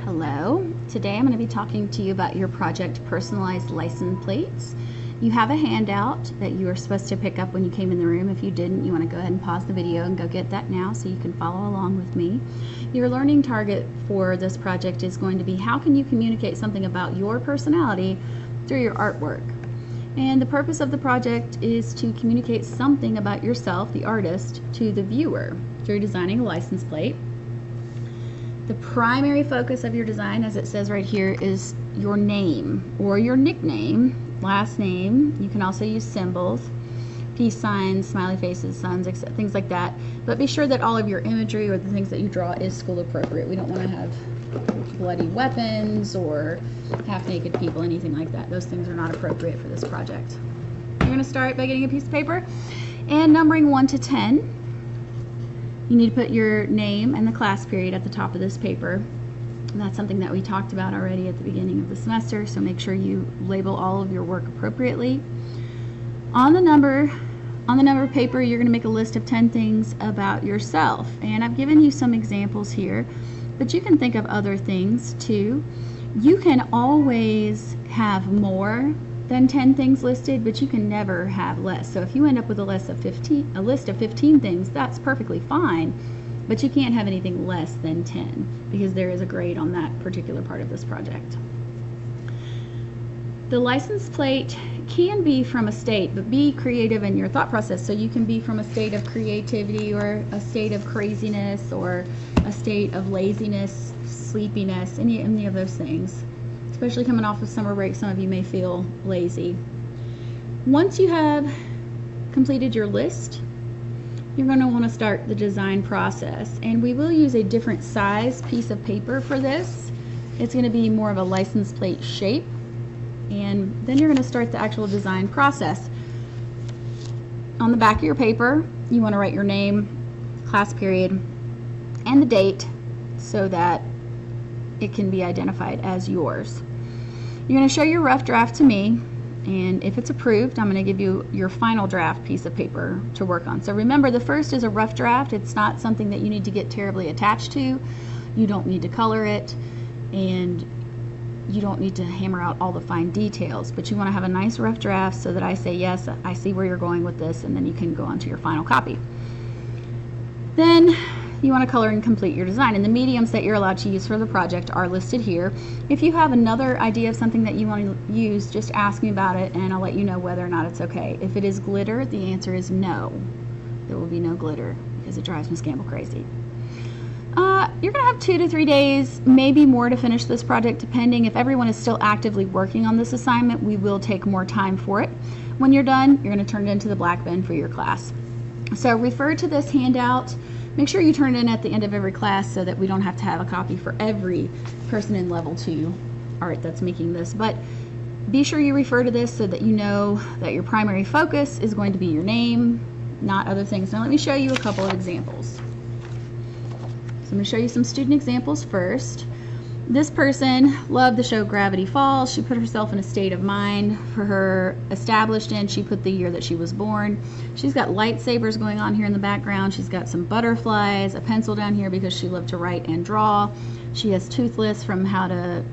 Hello. Today I'm going to be talking to you about your project personalized license plates. You have a handout that you are supposed to pick up when you came in the room. If you didn't, you want to go ahead and pause the video and go get that now so you can follow along with me. Your learning target for this project is going to be how can you communicate something about your personality through your artwork. And the purpose of the project is to communicate something about yourself, the artist, to the viewer through designing a license plate. The primary focus of your design, as it says right here, is your name or your nickname, last name. You can also use symbols, peace signs, smiley faces, suns, etc., things like that. But be sure that all of your imagery or the things that you draw is school appropriate. We don't want to have bloody weapons or half-naked people, anything like that. Those things are not appropriate for this project. You're going to start by getting a piece of paper and numbering 1 to 10. You need to put your name and the class period at the top of this paper. And that's something that we talked about already at the beginning of the semester, so make sure you label all of your work appropriately. On the number of paper, you're going to make a list of 10 things about yourself. And I've given you some examples here, but you can think of other things too. You can always have more than 10 things listed, but you can never have less. So if you end up with a list of 15 things, that's perfectly fine, but you can't have anything less than 10 because there is a grade on that particular part of this project. The license plate can be from a state, but be creative in your thought process. So you can be from a state of creativity or a state of craziness or a state of laziness, sleepiness, any of those things. Especially coming off of summer break, some of you may feel lazy. Once you have completed your list, you're going to want to start the design process. And we will use a different size piece of paper for this. It's going to be more of a license plate shape. And then you're going to start the actual design process. On the back of your paper, you want to write your name, class period, and the date so that it can be identified as yours. You're going to show your rough draft to me, and if it's approved, I'm going to give you your final draft piece of paper to work on. So remember, the first is a rough draft. It's not something that you need to get terribly attached to. You don't need to color it, and you don't need to hammer out all the fine details, but you want to have a nice rough draft so that I say, yes, I see where you're going with this, and then you can go on to your final copy. Then you want to color and complete your design, and the mediums that you're allowed to use for the project are listed here. If you have another idea of something that you want to use, just ask me about it and I'll let you know whether or not it's okay. If it is glitter, the answer is no. There will be no glitter because it drives Miss Campbell crazy. You're going to have 2 to 3 days, maybe more, to finish this project, depending. If everyone is still actively working on this assignment, we will take more time for it. When you're done, you're going to turn it into the black bin for your class. So refer to this handout. Make sure you turn it in at the end of every class so that we don't have to have a copy for every person in level 2 art that's making this. But be sure you refer to this so that you know that your primary focus is going to be your name, not other things. Now let me show you a couple of examples. So I'm going to show you some student examples first. This person loved the show Gravity Falls. She put herself in a state of mind for her established in. She put the year that she was born. She's got lightsabers going on here in the background. She's got some butterflies, a pencil down here because she loved to write and draw. She has Toothless from How to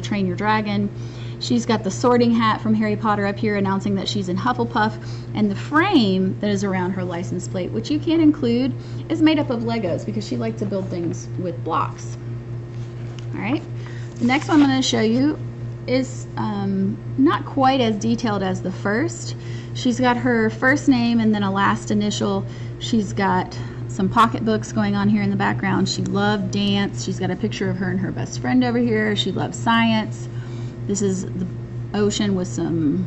Train Your Dragon. She's got the sorting hat from Harry Potter up here announcing that she's in Hufflepuff. And the frame that is around her license plate, which you can include, is made up of Legos because she likes to build things with blocks. All right, the next one I'm going to show you is not quite as detailed as the first. She's got her first name and then a last initial. She's got some pocketbooks going on here in the background. She loved dance. She's got a picture of her and her best friend over here. She loves science. This is the ocean with some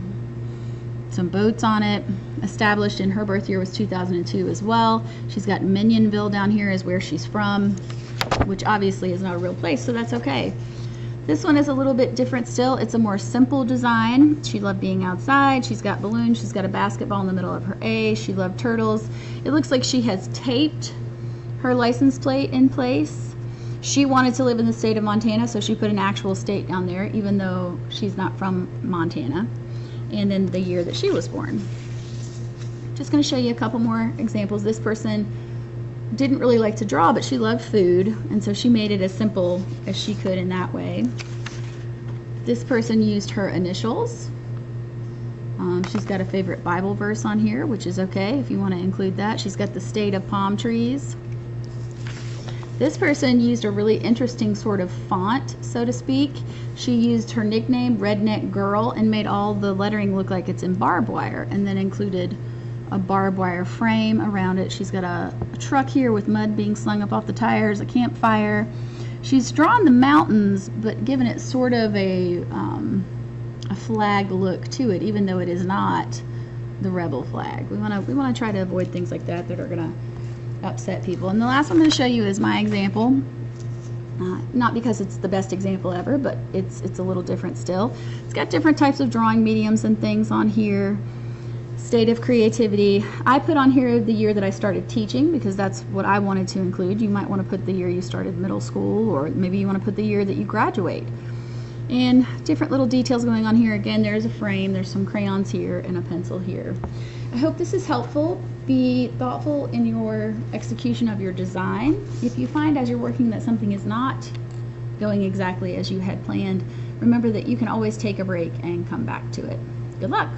boats on it. Established in her birth year was 2002 as well. She's got Minionville down here is where she's from, which obviously is not a real place, so that's okay. This one is a little bit different still. It's a more simple design. She loved being outside. She's got balloons. She's got a basketball in the middle of her A. She loved turtles. It looks like she has taped her license plate in place. She wanted to live in the state of Montana, so she put an actual state down there, even though she's not from Montana. And then the year that she was born. Just going to show you a couple more examples. This person didn't really like to draw, but she loved food, and so she made it as simple as she could in that way. This person used her initials. She's got a favorite Bible verse on here, which is okay if you want to include that. She's got the state of palm trees. This person used a really interesting sort of font, so to speak. She used her nickname, Redneck Girl, and made all the lettering look like it's in barbed wire, and then included a barbed wire frame around it. She's got a truck here with mud being slung up off the tires, a campfire. She's drawn the mountains, but given it sort of a flag look to it, even though it is not the rebel flag. We want to try to avoid things like that that are going to upset people. And the last one I'm going to show you is my example. Not because it's the best example ever, but it's a little different still. It's got different types of drawing mediums and things on here. State of creativity. I put on here the year that I started teaching because that's what I wanted to include. You might want to put the year you started middle school, or maybe you want to put the year that you graduate. And different little details going on here. Again, there's a frame, there's some crayons here, and a pencil here. I hope this is helpful. Be thoughtful in your execution of your design. If you find as you're working that something is not going exactly as you had planned, remember that you can always take a break and come back to it. Good luck.